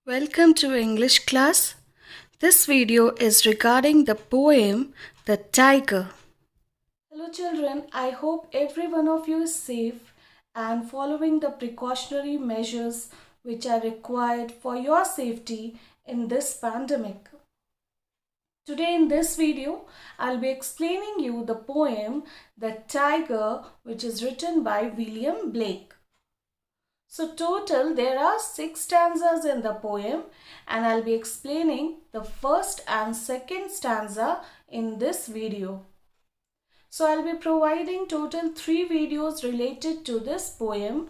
Welcome to English class. This video is regarding the poem The Tiger. Hello children, I hope every one of you is safe and following the precautionary measures which are required for your safety in this pandemic. Today in this video, I'll be explaining you the poem The Tiger, which is written by William Blake. So total there are 6 stanzas in the poem and I'll be explaining the first and second stanza in this video. So I'll be providing total 3 videos related to this poem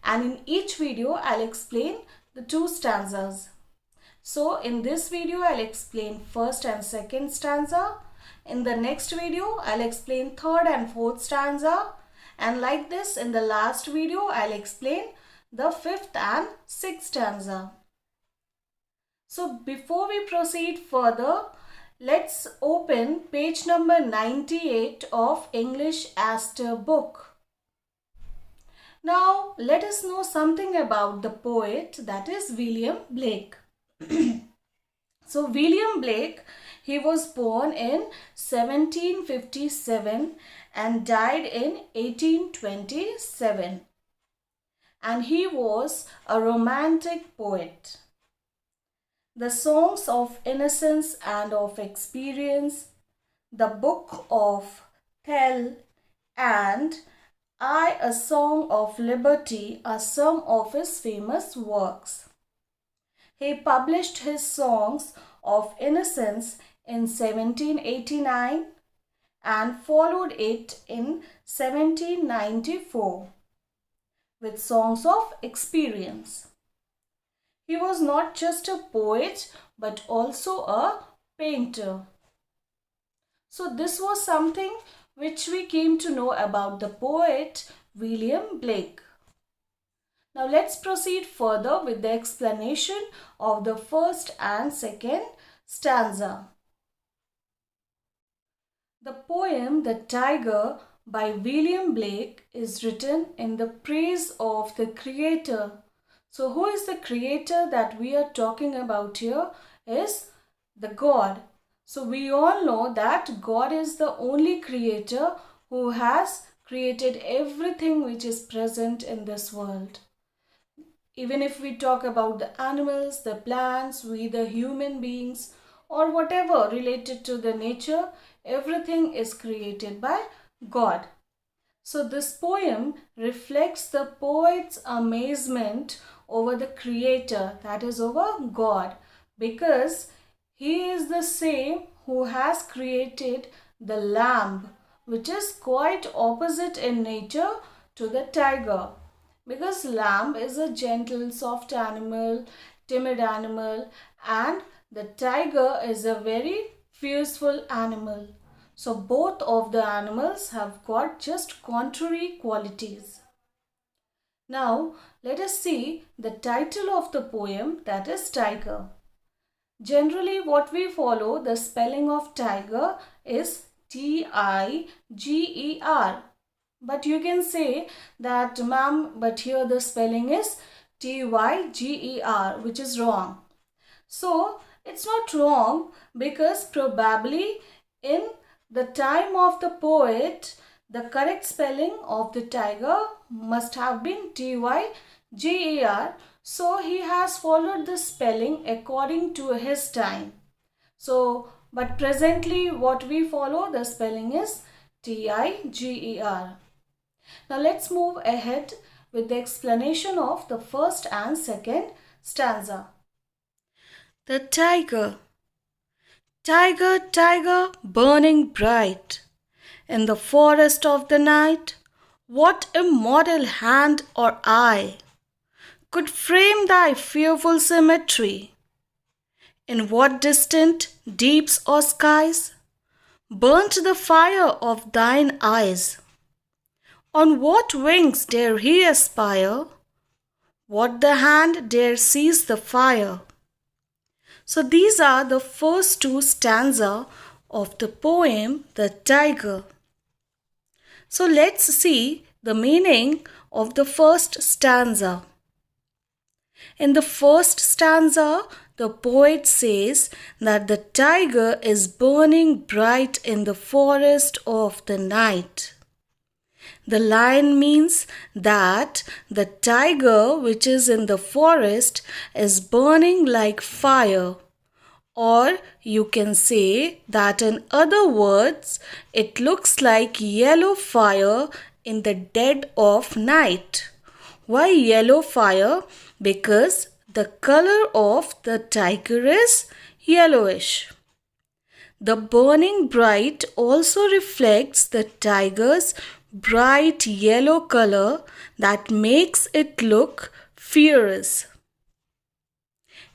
and in each video I'll explain the 2 stanzas. So in this video I'll explain first and second stanza. In the next video I'll explain third and fourth stanza. And like this, in the last video, I'll explain the fifth and sixth stanza. So before we proceed further, let's open page number 98 of English Astor book. Now, let us know something about the poet, that is William Blake. So William Blake, he was born in 1757 and died in 1827. And he was a romantic poet. The songs of innocence and of experience, the book of Tell and I, a Song of Liberty are some of his famous works. He published his songs of innocence in 1789 and followed it in 1794 with songs of experience. He was not just a poet but also a painter. So this was something which we came to know about the poet William Blake. Now let's proceed further with the explanation of the first and second stanza. The poem The Tiger by William Blake is written in the praise of the Creator. So who is the Creator that we are talking about here is the God. So we all know that God is the only Creator who has created everything which is present in this world. Even if we talk about the animals, the plants, we the human beings or whatever related to the nature, everything is created by God. So this poem reflects the poet's amazement over the Creator, that is over God, because he is the same who has created the lamb, which is quite opposite in nature to the tiger. Because lamb is a gentle, soft animal, timid animal, and the tiger is a very fearful animal. So both of the animals have got just contrary qualities. Now let us see the title of the poem, that is Tiger. Generally what we follow, the spelling of tiger is Tiger. But you can say that ma'am, but here the spelling is Tyger, which is wrong. So it's not wrong because probably in the time of the poet, the correct spelling of the tiger must have been Tyger. So he has followed the spelling according to his time. So, but presently what we follow, the spelling is Tiger. Now let's move ahead with the explanation of the first and second stanza. The tiger. Tiger, tiger, burning bright in the forest of the night, what immortal hand or eye could frame thy fearful symmetry? In what distant deeps or skies burnt the fire of thine eyes? On what wings dare he aspire? What the hand dare seize the fire? So these are the first 2 stanzas of the poem The Tiger. So let's see the meaning of the first stanza. In the first stanza, the poet says that the tiger is burning bright in the forest of the night. The line means that the tiger which is in the forest is burning like fire. Or you can say that in other words, it looks like yellow fire in the dead of night. Why yellow fire? Because the color of the tiger is yellowish. The burning bright also reflects the tiger's bright yellow color that makes it look fierce.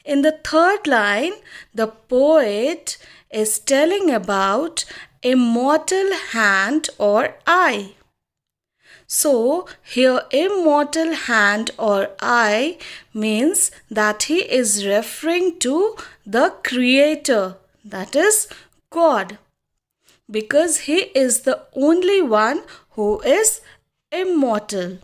In the third line, the poet is telling about a mortal hand or eye. So, here immortal hand or eye means that he is referring to the Creator, that is God, because he is the only one who is immortal.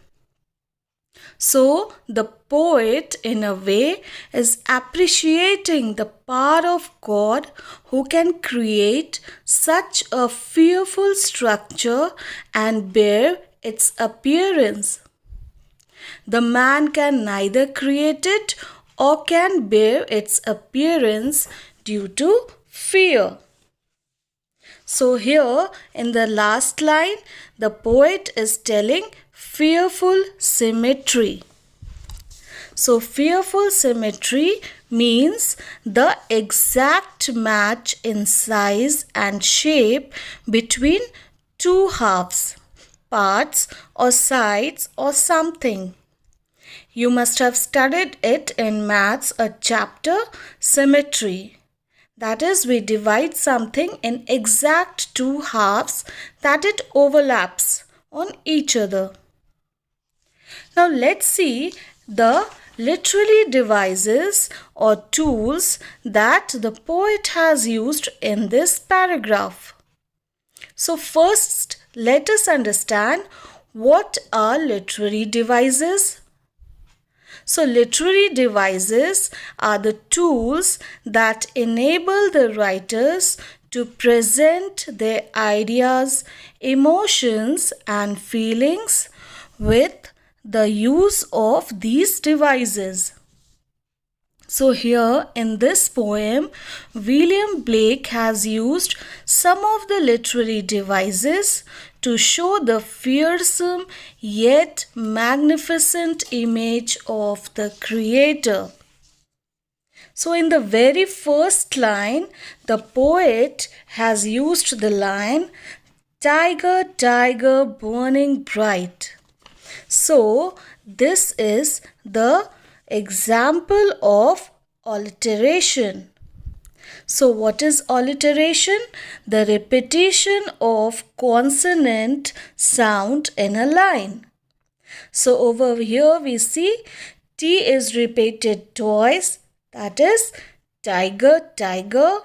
So, the poet, in a way, is appreciating the power of God who can create such a fearful structure and bear its appearance. The man can neither create it or can bear its appearance due to fear. So here in the last line, the poet is telling fearful symmetry. So fearful symmetry means the exact match in size and shape between two halves, parts or sides or something. You must have studied it in maths, a chapter, symmetry. That is, we divide something in exact two halves that it overlaps on each other. Now let's see the literary devices or tools that the poet has used in this paragraph. So first, let us understand what are literary devices. So literary devices are the tools that enable the writers to present their ideas, emotions and feelings with the use of these devices. So here in this poem, William Blake has used some of the literary devices to show the fearsome yet magnificent image of the Creator. So in the very first line, the poet has used the line, "Tiger, tiger, burning bright." So this is the example of alliteration. So what is alliteration? The repetition of consonant sound in a line. So over here we see T is repeated twice, that is tiger, tiger,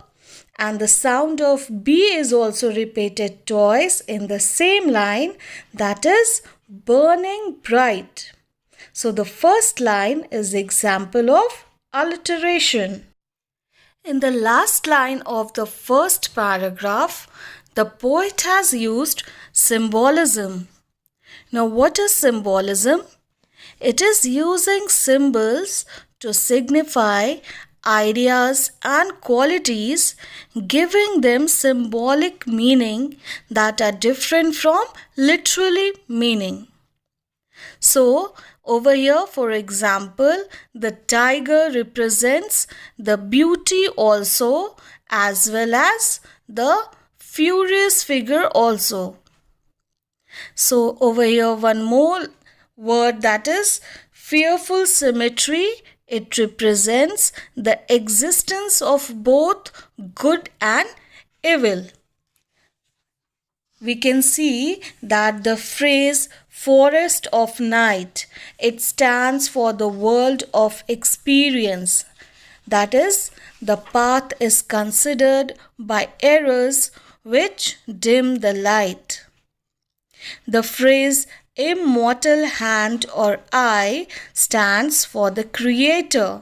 and the sound of B is also repeated twice in the same line, that is burning bright. So the first line is example of alliteration. In the last line of the first paragraph, the poet has used symbolism. Now what is symbolism? It is using symbols to signify ideas and qualities, giving them symbolic meaning that are different from literary meaning. So over here, for example, the tiger represents the beauty also as well as the furious figure also. So over here one more word, that is fearful symmetry. It represents the existence of both good and evil. We can see that the phrase forest of night, it stands for the world of experience. That is, the path is considered by errors which dim the light. The phrase immortal hand or eye stands for the creator,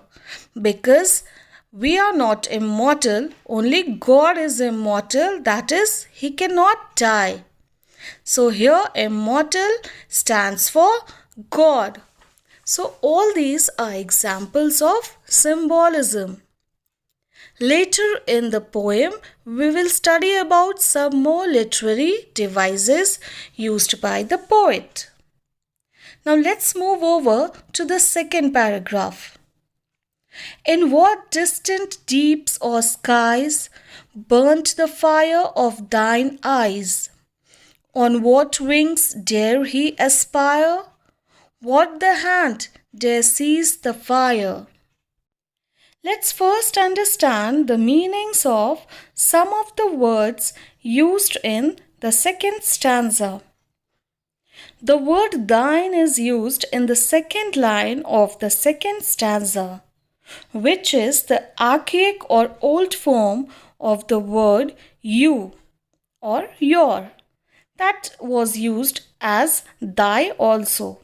because we are not immortal, only God is immortal, that is, he cannot die. So here immortal stands for God. So all these are examples of symbolism. Later in the poem, we will study about some more literary devices used by the poet. Now let's move over to the second paragraph. In what distant deeps or skies burnt the fire of thine eyes? On what wings dare he aspire? What the hand dare seize the fire? Let's first understand the meanings of some of the words used in the second stanza. The word thine is used in the second line of the second stanza, which is the archaic or old form of the word you or your that was used as thy also.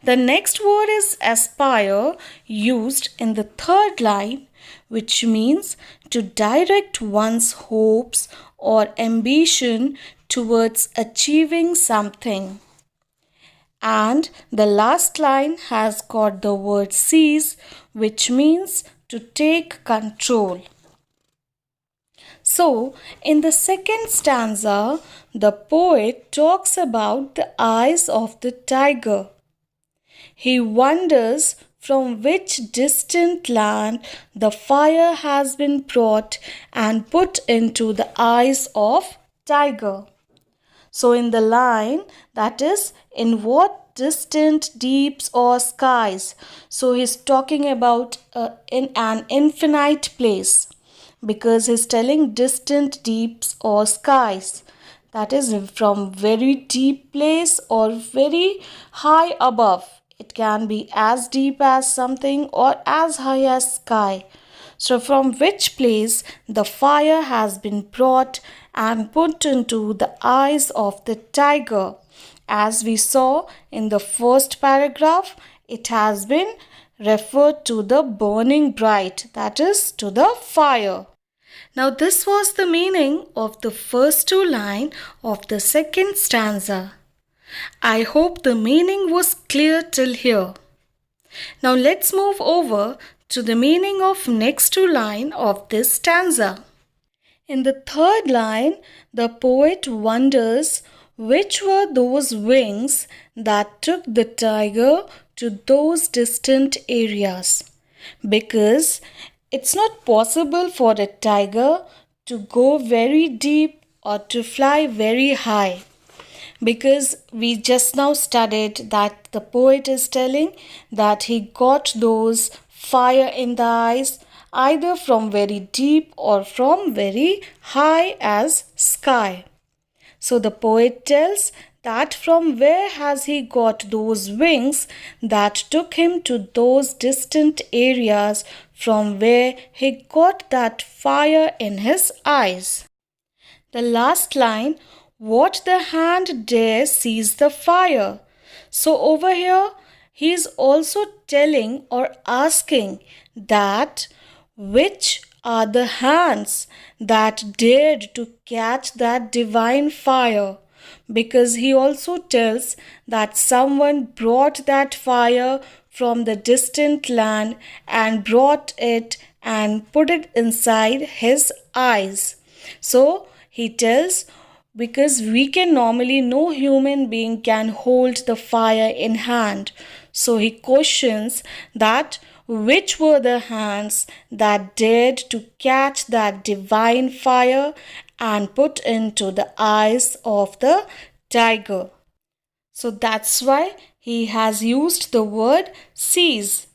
The next word is aspire, used in the third line, which means to direct one's hopes or ambition towards achieving something. And the last line has got the word seize, which means to take control. So, in the second stanza, the poet talks about the eyes of the tiger. He wonders from which distant land the fire has been brought and put into the eyes of tiger. So in the line, that is, in what distant deeps or skies. So he's talking about in an infinite place, because he's telling distant deeps or skies. That is from very deep place or very high above. It can be as deep as something or as high as sky. So from which place the fire has been brought and put into the eyes of the tiger. As we saw in the first paragraph, it has been referred to the burning bright, that is to the fire. Now this was the meaning of the first two lines of the second stanza. I hope the meaning was clear till here. Now let's move over to the meaning of next two lines of this stanza. In the third line, the poet wonders which were those wings that took the tiger to those distant areas, because it's not possible for a tiger to go very deep or to fly very high. Because we just now studied that the poet is telling that he got those fire in the eyes either from very deep or from very high as sky. So the poet tells that from where has he got those wings that took him to those distant areas from where he got that fire in his eyes. The last line, what the hand dare seize the fire. So over here, he is also telling or asking that which are the hands that dared to catch that divine fire, because he also tells that someone brought that fire from the distant land and brought it and put it inside his eyes. So he tells, because we can normally, no human being can hold the fire in hand. So he questions that which were the hands that dared to catch that divine fire and put into the eyes of the tiger. So that's why he has used the word seize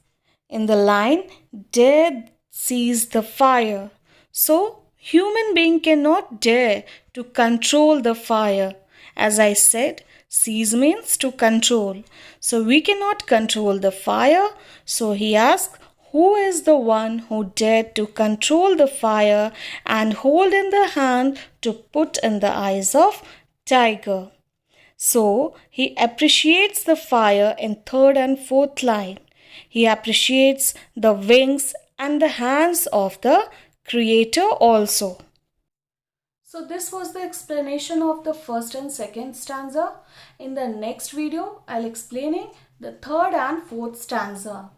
in the line, dare seize the fire. So human being cannot dare to control the fire. As I said, seize means to control. So we cannot control the fire. So he asks, who is the one who dared to control the fire and hold in the hand to put in the eyes of tiger? So he appreciates the fire in third and fourth line. He appreciates the wings and the hands of the creator also. So this was the explanation of the first and second stanza. In the next video, I'll explaining the third and fourth stanza.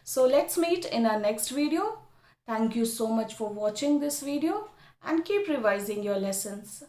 So let's meet in our next video. Thank you so much for watching this video and keep revising your lessons.